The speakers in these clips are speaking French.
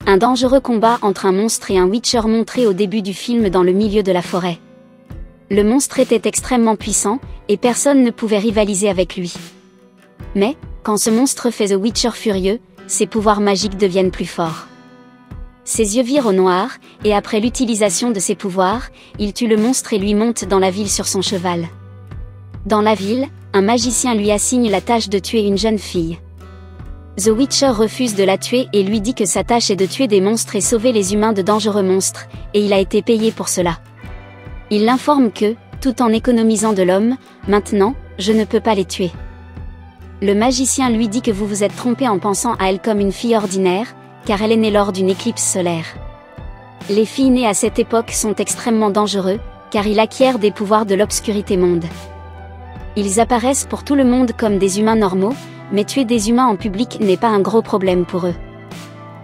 Un dangereux combat entre un monstre et un Witcher montré au début du film dans le milieu de la forêt. Le monstre était extrêmement puissant, et personne ne pouvait rivaliser avec lui. Mais, quand ce monstre fait The Witcher furieux, ses pouvoirs magiques deviennent plus forts. Ses yeux virent au noir, et après l'utilisation de ses pouvoirs, il tue le monstre et lui monte dans la ville sur son cheval. Dans la ville, un magicien lui assigne la tâche de tuer une jeune fille. The Witcher refuse de la tuer et lui dit que sa tâche est de tuer des monstres et sauver les humains de dangereux monstres, et il a été payé pour cela. Il l'informe que, tout en économisant de l'homme, maintenant, je ne peux pas les tuer. Le magicien lui dit que vous vous êtes trompé en pensant à elle comme une fille ordinaire, car elle est née lors d'une éclipse solaire. Les filles nées à cette époque sont extrêmement dangereux, car ils acquièrent des pouvoirs de l'obscurité monde. Ils apparaissent pour tout le monde comme des humains normaux, mais tuer des humains en public n'est pas un gros problème pour eux.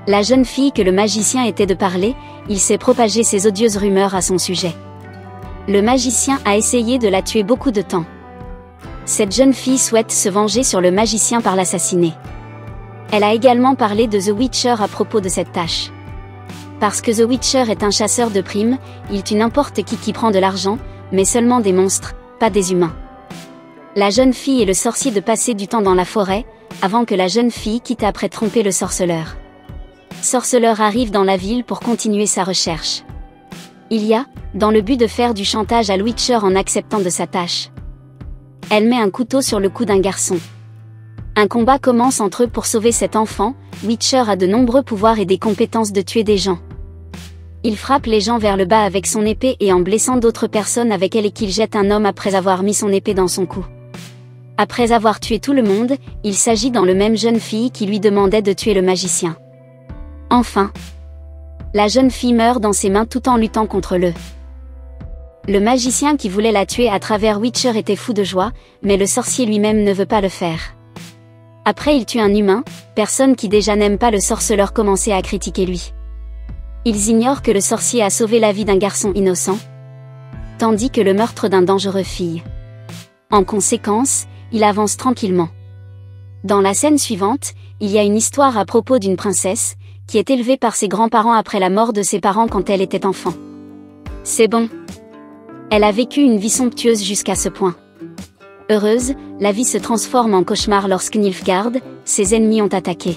La jeune fille que le magicien était de parler, il s'est propagé ces odieuses rumeurs à son sujet. Le magicien a essayé de la tuer beaucoup de temps. Cette jeune fille souhaite se venger sur le magicien par l'assassiner. Elle a également parlé de The Witcher à propos de cette tâche. Parce que The Witcher est un chasseur de primes, il tue n'importe qui prend de l'argent, mais seulement des monstres, pas des humains. La jeune fille et le sorcier de passer du temps dans la forêt, avant que la jeune fille quitte après tromper le sorceleur. Sorceleur arrive dans la ville pour continuer sa recherche. Il y a, dans le but de faire du chantage à Witcher en acceptant de sa tâche. Elle met un couteau sur le cou d'un garçon. Un combat commence entre eux pour sauver cet enfant. Witcher a de nombreux pouvoirs et des compétences de tuer des gens. Il frappe les gens vers le bas avec son épée et en blessant d'autres personnes avec elle et qu'il jette un homme après avoir mis son épée dans son cou. Après avoir tué tout le monde, il s'agit dans le même jeune fille qui lui demandait de tuer le magicien. Enfin, la jeune fille meurt dans ses mains tout en luttant contre le magicien qui voulait la tuer à travers Witcher était fou de joie, mais le sorcier lui-même ne veut pas le faire. Après il tue un humain, personne qui déjà n'aime pas le sorceleur commençait à critiquer lui. Ils ignorent que le sorcier a sauvé la vie d'un garçon innocent, tandis que le meurtre d'un dangereux fille. En conséquence, il avance tranquillement. Dans la scène suivante, il y a une histoire à propos d'une princesse, qui est élevée par ses grands-parents après la mort de ses parents quand elle était enfant. C'est bon. Elle a vécu une vie somptueuse jusqu'à ce point. Heureuse, la vie se transforme en cauchemar lorsque Nilfgaard, ses ennemis ont attaqué.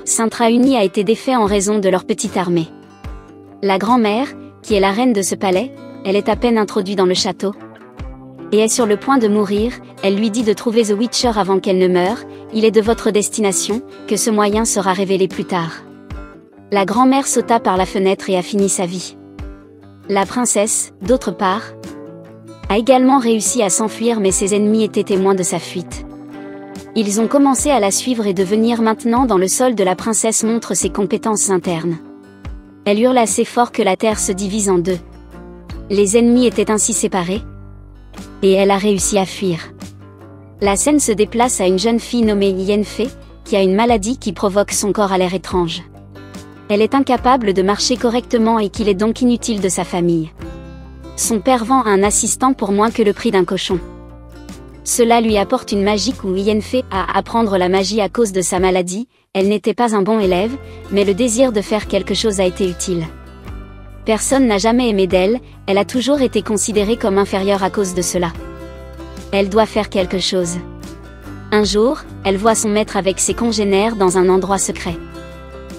Saint-Trauni a été défait en raison de leur petite armée. La grand-mère, qui est la reine de ce palais, elle est à peine introduite dans le château. Et est sur le point de mourir, elle lui dit de trouver The Witcher avant qu'elle ne meure, il est de votre destination, que ce moyen sera révélé plus tard. La grand-mère sauta par la fenêtre et a fini sa vie. La princesse, d'autre part, a également réussi à s'enfuir mais ses ennemis étaient témoins de sa fuite. Ils ont commencé à la suivre et devenir maintenant dans le sol de la princesse montre ses compétences internes. Elle hurle assez fort que la terre se divise en deux. Les ennemis étaient ainsi séparés. Et elle a réussi à fuir. La scène se déplace à une jeune fille nommée Yennefer, qui a une maladie qui provoque son corps à l'air étrange. Elle est incapable de marcher correctement et qu'il est donc inutile de sa famille. Son père vend un assistant pour moins que le prix d'un cochon. Cela lui apporte une magie où Yennefer a à apprendre la magie à cause de sa maladie. Elle n'était pas un bon élève, mais le désir de faire quelque chose a été utile. Personne n'a jamais aimé d'elle, elle a toujours été considérée comme inférieure à cause de cela. Elle doit faire quelque chose. Un jour, elle voit son maître avec ses congénères dans un endroit secret.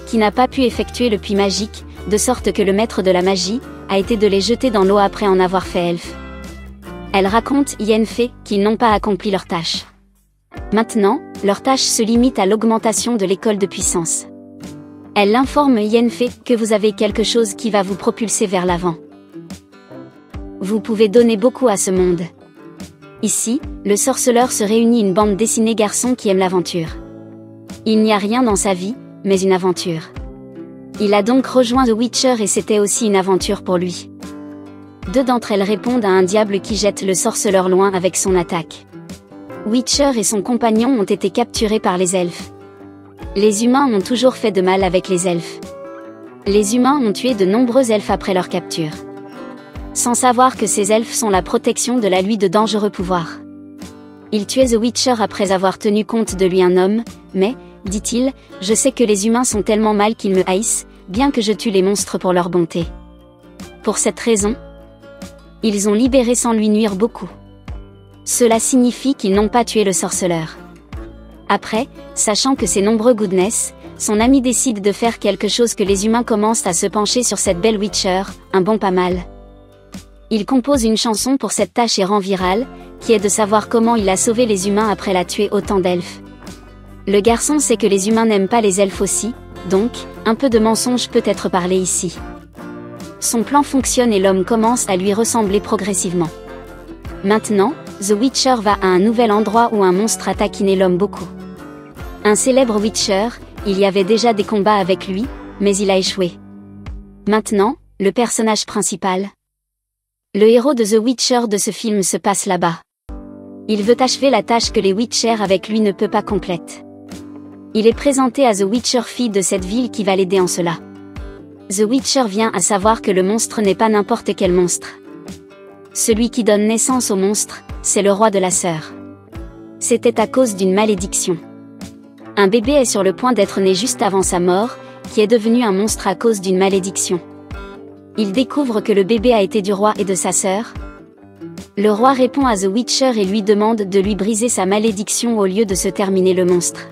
Qui n'a pas pu effectuer le puits magique, de sorte que le maître de la magie a été de les jeter dans l'eau après en avoir fait elfe. Elle raconte Yennefer qu'ils n'ont pas accompli leur tâche. Maintenant, leur tâche se limite à l'augmentation de l'école de puissance. Elle informe Yennefer que vous avez quelque chose qui va vous propulser vers l'avant. Vous pouvez donner beaucoup à ce monde. Ici, le sorceleur se réunit une bande dessinée garçons qui aiment l'aventure. Il n'y a rien dans sa vie, mais une aventure. Il a donc rejoint The Witcher et c'était aussi une aventure pour lui. Deux d'entre elles répondent à un diable qui jette le sorceleur loin avec son attaque. Witcher et son compagnon ont été capturés par les elfes. Les humains ont toujours fait de mal avec les elfes. Les humains ont tué de nombreux elfes après leur capture. Sans savoir que ces elfes sont la protection de la lui de dangereux pouvoirs. Ils tuaient The Witcher après avoir tenu compte de lui un homme, mais, dit-il, je sais que les humains sont tellement mal qu'ils me haïssent, bien que je tue les monstres pour leur bonté. Pour cette raison, ils ont libéré sans lui nuire beaucoup. Cela signifie qu'ils n'ont pas tué le sorceleur. Après, sachant que ces nombreux goodness, son ami décide de faire quelque chose que les humains commencent à se pencher sur cette belle Witcher, un bon pas mal. Il compose une chanson pour cette tâche et rend virale, qui est de savoir comment il a sauvé les humains après la tuer autant d'elfes. Le garçon sait que les humains n'aiment pas les elfes aussi, donc, un peu de mensonge peut être parlé ici. Son plan fonctionne et l'homme commence à lui ressembler progressivement. Maintenant, The Witcher va à un nouvel endroit où un monstre a taquiné l'homme beaucoup. Un célèbre Witcher, il y avait déjà des combats avec lui, mais il a échoué. Maintenant, le personnage principal. Le héros de The Witcher de ce film se passe là-bas. Il veut achever la tâche que les Witcher avec lui ne peut pas complète. Il est présenté à The Witcher fille de cette ville qui va l'aider en cela. The Witcher vient à savoir que le monstre n'est pas n'importe quel monstre. Celui qui donne naissance au monstre, c'est le roi de la sœur. C'était à cause d'une malédiction. Un bébé est sur le point d'être né juste avant sa mort, qui est devenu un monstre à cause d'une malédiction. Il découvre que le bébé a été du roi et de sa sœur. Le roi répond à The Witcher et lui demande de lui briser sa malédiction au lieu de se terminer le monstre.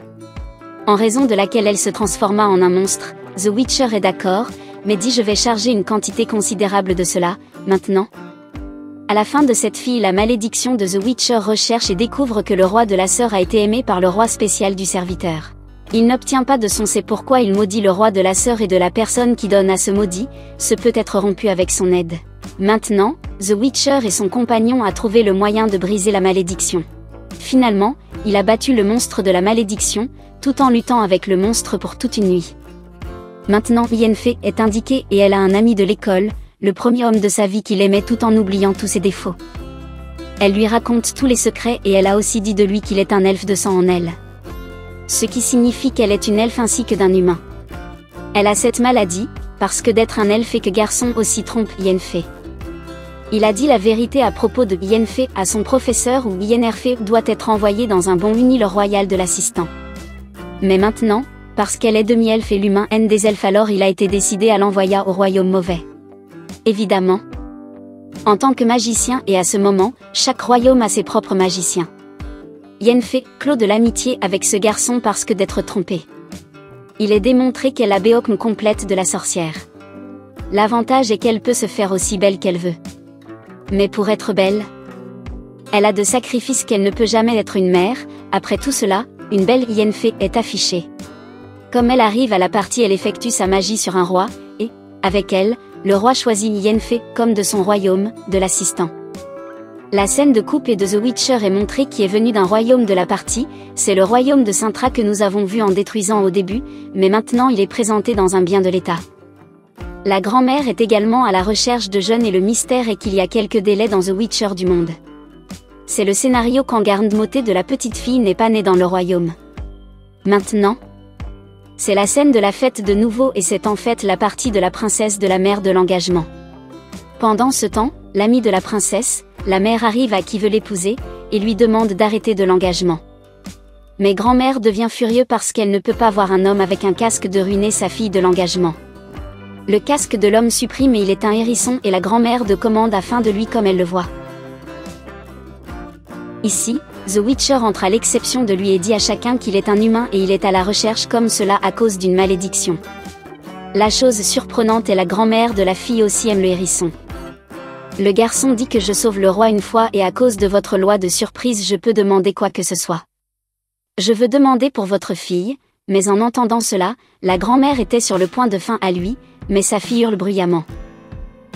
En raison de laquelle elle se transforma en un monstre, The Witcher est d'accord, mais dit je vais charger une quantité considérable de cela, maintenant. À la fin de cette fille, la malédiction de The Witcher recherche et découvre que le roi de la sœur a été aimé par le roi spécial du serviteur. Il n'obtient pas de son c'est pourquoi il maudit le roi de la sœur et de la personne qui donne à ce maudit, ce peut être rompu avec son aide. Maintenant, The Witcher et son compagnon a trouvé le moyen de briser la malédiction. Finalement, il a battu le monstre de la malédiction, tout en luttant avec le monstre pour toute une nuit. Maintenant Yennefer est indiquée et elle a un ami de l'école, le premier homme de sa vie qu'il aimait tout en oubliant tous ses défauts. Elle lui raconte tous les secrets et elle a aussi dit de lui qu'il est un elfe de sang en elle. Ce qui signifie qu'elle est une elfe ainsi que d'un humain. Elle a cette maladie, parce que d'être un elfe et que garçon aussi trompe Yennefer. Il a dit la vérité à propos de Yennefer à son professeur où Yennefer doit être envoyée dans un bon unile royal de l'assistant. Mais maintenant, parce qu'elle est demi-elfe et l'humain haine des elfes alors il a été décidé à l'envoyer au royaume mauvais. Évidemment. En tant que magicien et à ce moment, chaque royaume a ses propres magiciens. Yennefer clôt de l'amitié avec ce garçon parce que d'être trompé. Il est démontré qu'elle a béocne complète de la sorcière. L'avantage est qu'elle peut se faire aussi belle qu'elle veut. Mais pour être belle, elle a de sacrifices qu'elle ne peut jamais être une mère, après tout cela, une belle Yennefer est affichée. Comme elle arrive à la partie elle effectue sa magie sur un roi, et, avec elle, le roi choisit Yennefer comme de son royaume, de l'assistant. La scène de coupe et de The Witcher est montrée qui est venue d'un royaume de la partie, c'est le royaume de Cintra que nous avons vu en détruisant au début, mais maintenant il est présenté dans un bien de l'État. La grand-mère est également à la recherche de jeunes et le mystère est qu'il y a quelques délais dans The Witcher du monde. C'est le scénario quand Garde-Moté de la petite fille n'est pas née dans le royaume. Maintenant, c'est la scène de la fête de nouveau et c'est en fait la partie de la princesse de la mère de l'engagement. Pendant ce temps, l'ami de la princesse, la mère arrive à qui veut l'épouser, et lui demande d'arrêter de l'engagement. Mais grand-mère devient furieux parce qu'elle ne peut pas voir un homme avec un casque de ruiner sa fille de l'engagement. Le casque de l'homme supprime et il est un hérisson et la grand-mère de commande afin de lui comme elle le voit. Ici, The Witcher entre à l'exception de lui et dit à chacun qu'il est un humain et il est à la recherche comme cela à cause d'une malédiction. La chose surprenante est la grand-mère de la fille aussi aime le hérisson. Le garçon dit que je sauve le roi une fois et à cause de votre loi de surprise je peux demander quoi que ce soit. Je veux demander pour votre fille, mais en entendant cela, la grand-mère était sur le point de faim à lui, mais sa fille hurle bruyamment.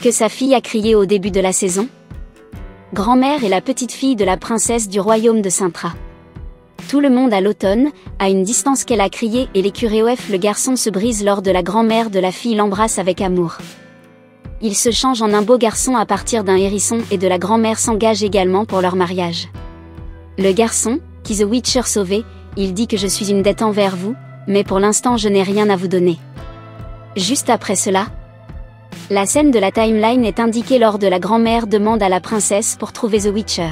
Que sa fille a crié au début de la saison ? Grand-mère est la petite fille de la princesse du royaume de Cintra. Tout le monde à l'automne, à une distance qu'elle a crié et les curéoef le garçon se brise lors de la grand-mère de la fille l'embrasse avec amour. Il se change en un beau garçon à partir d'un hérisson et de la grand-mère s'engage également pour leur mariage. Le garçon, qui The Witcher sauvé, il dit que je suis une dette envers vous, mais pour l'instant je n'ai rien à vous donner. Juste après cela, la scène de la timeline est indiquée lors de la grand-mère demande à la princesse pour trouver The Witcher.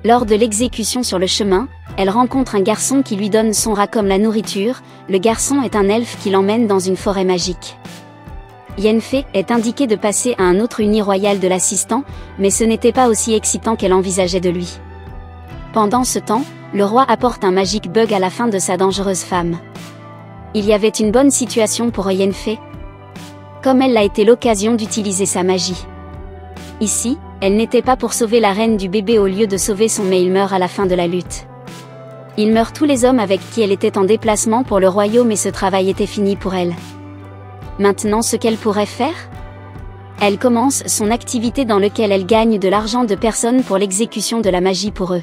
Lors de l'exécution sur le chemin, elle rencontre un garçon qui lui donne son rat comme la nourriture. Le garçon est un elfe qui l'emmène dans une forêt magique. Yenfei est indiqué de passer à un autre uni royal de l'assistant, mais ce n'était pas aussi excitant qu'elle envisageait de lui. Pendant ce temps, le roi apporte un magic bug à la fin de sa dangereuse femme. Il y avait une bonne situation pour Yenfei, comme elle a été l'occasion d'utiliser sa magie. Ici, elle n'était pas pour sauver la reine du bébé au lieu de sauver son, mais il meurt à la fin de la lutte. Il meurt tous les hommes avec qui elle était en déplacement pour le royaume et ce travail était fini pour elle. Maintenant, ce qu'elle pourrait faire? Elle commence son activité dans laquelle elle gagne de l'argent de personnes pour l'exécution de la magie pour eux.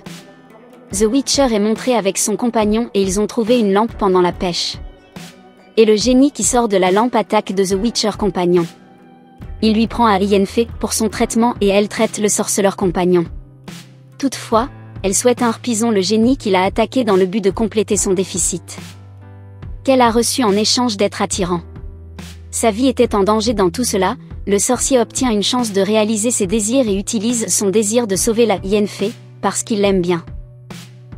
The Witcher est montré avec son compagnon et ils ont trouvé une lampe pendant la pêche. Et le génie qui sort de la lampe attaque de The Witcher compagnon. Il lui prend à Yenfei pour son traitement et elle traite le sorceleur compagnon. Toutefois, elle souhaite un harpison le génie qui l'a attaqué dans le but de compléter son déficit. Qu'elle a reçu en échange d'être attirant. Sa vie était en danger dans tout cela, le sorcier obtient une chance de réaliser ses désirs et utilise son désir de sauver la Yenfei, parce qu'il l'aime bien.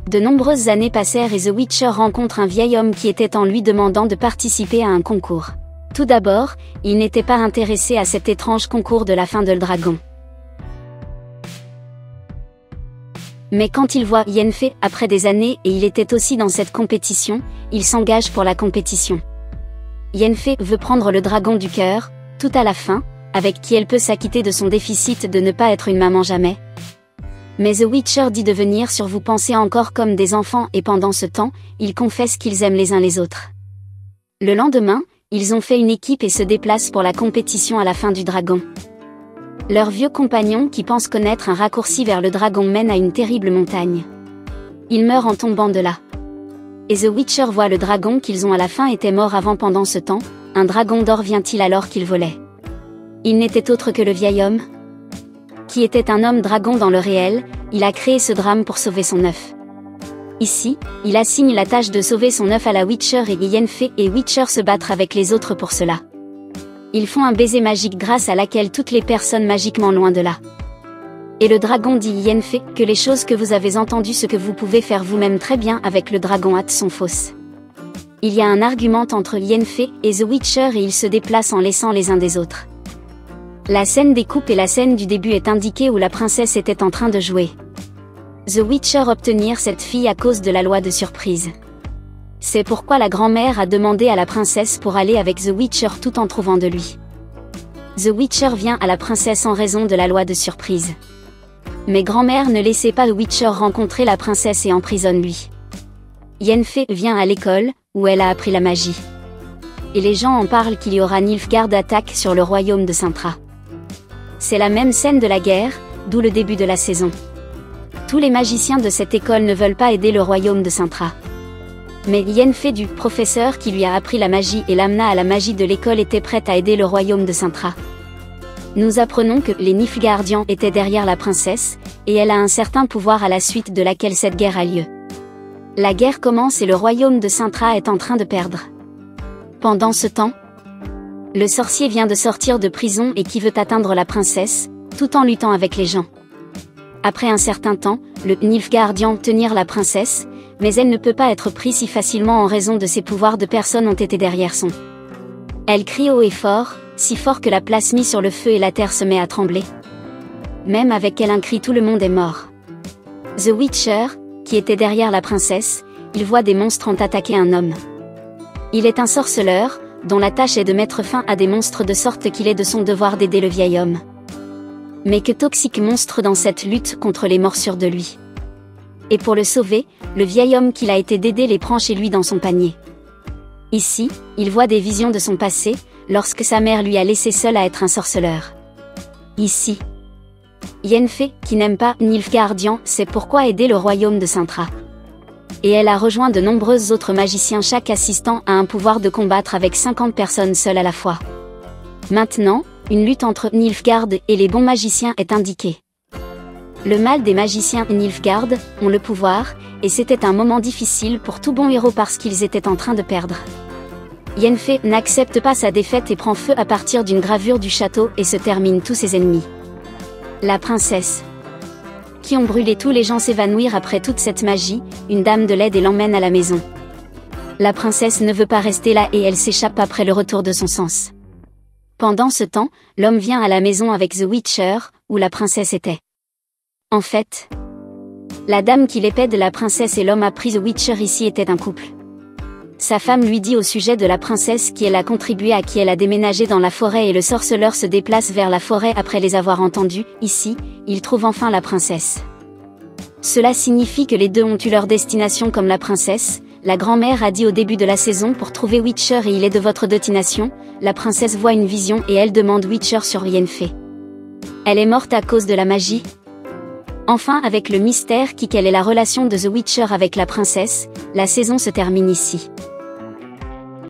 De nombreuses années passèrent et The Witcher rencontre un vieil homme qui était en lui demandant de participer à un concours. Tout d'abord, il n'était pas intéressé à cet étrange concours de la fin de le dragon. Mais quand il voit Yenfei après des années et il était aussi dans cette compétition, il s'engage pour la compétition. Yenfei veut prendre le dragon du cœur, tout à la fin, avec qui elle peut s'acquitter de son déficit de ne pas être une maman jamais. Mais The Witcher dit de venir sur vous penser encore comme des enfants et pendant ce temps, ils confessent qu'ils aiment les uns les autres. Le lendemain, ils ont fait une équipe et se déplacent pour la compétition à la fin du dragon. Leur vieux compagnon qui pense connaître un raccourci vers le dragon mène à une terrible montagne. Il meurt en tombant de là. Et The Witcher voit le dragon qu'ils ont à la fin était mort avant pendant ce temps, un dragon d'or vient-il alors qu'il volait. Il n'était autre que le vieil homme, qui était un homme dragon dans le réel, il a créé ce drame pour sauver son œuf. Ici, il assigne la tâche de sauver son œuf à la Witcher et Yenfei et Witcher se battre avec les autres pour cela. Ils font un baiser magique grâce à laquelle toutes les personnes magiquement loin de là. Et le dragon dit Yenfei que les choses que vous avez entendues ce que vous pouvez faire vous-même très bien avec le dragon hâte sont fausses. Il y a un argument entre Yenfei et The Witcher et ils se déplacent en laissant les uns des autres. La scène des coupes et la scène du début est indiquée où la princesse était en train de jouer. The Witcher obtenir cette fille à cause de la loi de surprise. C'est pourquoi la grand-mère a demandé à la princesse pour aller avec The Witcher tout en trouvant de lui. The Witcher vient à la princesse en raison de la loi de surprise. Mais grand-mère ne laissait pas The Witcher rencontrer la princesse et emprisonne lui. Yenfei vient à l'école, où elle a appris la magie. Et les gens en parlent qu'il y aura Nilfgaard attaque sur le royaume de Cintra. C'est la même scène de la guerre, d'où le début de la saison. Tous les magiciens de cette école ne veulent pas aider le royaume de Cintra. Mais Yenfei du professeur qui lui a appris la magie et l'amena à la magie de l'école était prête à aider le royaume de Cintra. Nous apprenons que les Nilfgaardians étaient derrière la princesse, et elle a un certain pouvoir à la suite de laquelle cette guerre a lieu. La guerre commence et le royaume de Cintra est en train de perdre. Pendant ce temps, le sorcier vient de sortir de prison et qui veut atteindre la princesse, tout en luttant avec les gens. Après un certain temps, le Nilfgaardian tenir la princesse, mais elle ne peut pas être prise si facilement en raison de ses pouvoirs de personnes ont été derrière son. Elle crie haut et fort, si fort que la place mise sur le feu et la terre se met à trembler. Même avec elle un cri tout le monde est mort. The Witcher, qui était derrière la princesse, il voit des monstres ont attaqué un homme. Il est un sorceleur, dont la tâche est de mettre fin à des monstres de sorte qu'il est de son devoir d'aider le vieil homme. Mais que toxique monstre dans cette lutte contre les morsures de lui. Et pour le sauver, le vieil homme qu'il a été d'aider les prend chez lui dans son panier. Ici, il voit des visions de son passé, lorsque sa mère lui a laissé seul à être un sorceleur. Ici, Yenfei, qui n'aime pas Nilfgaardian, sait pourquoi aider le royaume de Cintra. Et elle a rejoint de nombreux autres magiciens, chaque assistant a un pouvoir de combattre avec 50 personnes seules à la fois. Maintenant, une lutte entre Nilfgaard et les bons magiciens est indiquée. Le mal des magiciens Nilfgaard ont le pouvoir, et c'était un moment difficile pour tout bon héros parce qu'ils étaient en train de perdre. Yenfei n'accepte pas sa défaite et prend feu à partir d'une gravure du château et se termine tous ses ennemis. La princesse, qui ont brûlé tous les gens s'évanouir après toute cette magie, une dame de l'aide et l'emmène à la maison. La princesse ne veut pas rester là et elle s'échappe après le retour de son sens. Pendant ce temps, l'homme vient à la maison avec The Witcher, où la princesse était. En fait, la dame qui l'épée de la princesse et l'homme appris The Witcher ici étaient un couple. Sa femme lui dit au sujet de la princesse qui elle a contribué à qui elle a déménagé dans la forêt et le sorceleur se déplace vers la forêt après les avoir entendus. Ici, il trouve enfin la princesse. Cela signifie que les deux ont eu leur destination comme la princesse. La grand-mère a dit au début de la saison pour trouver Witcher et il est de votre destination. La princesse voit une vision et elle demande Witcher sur Yennefer. Elle est morte à cause de la magie. Enfin avec le mystère quelle est la relation de The Witcher avec la princesse, la saison se termine ici.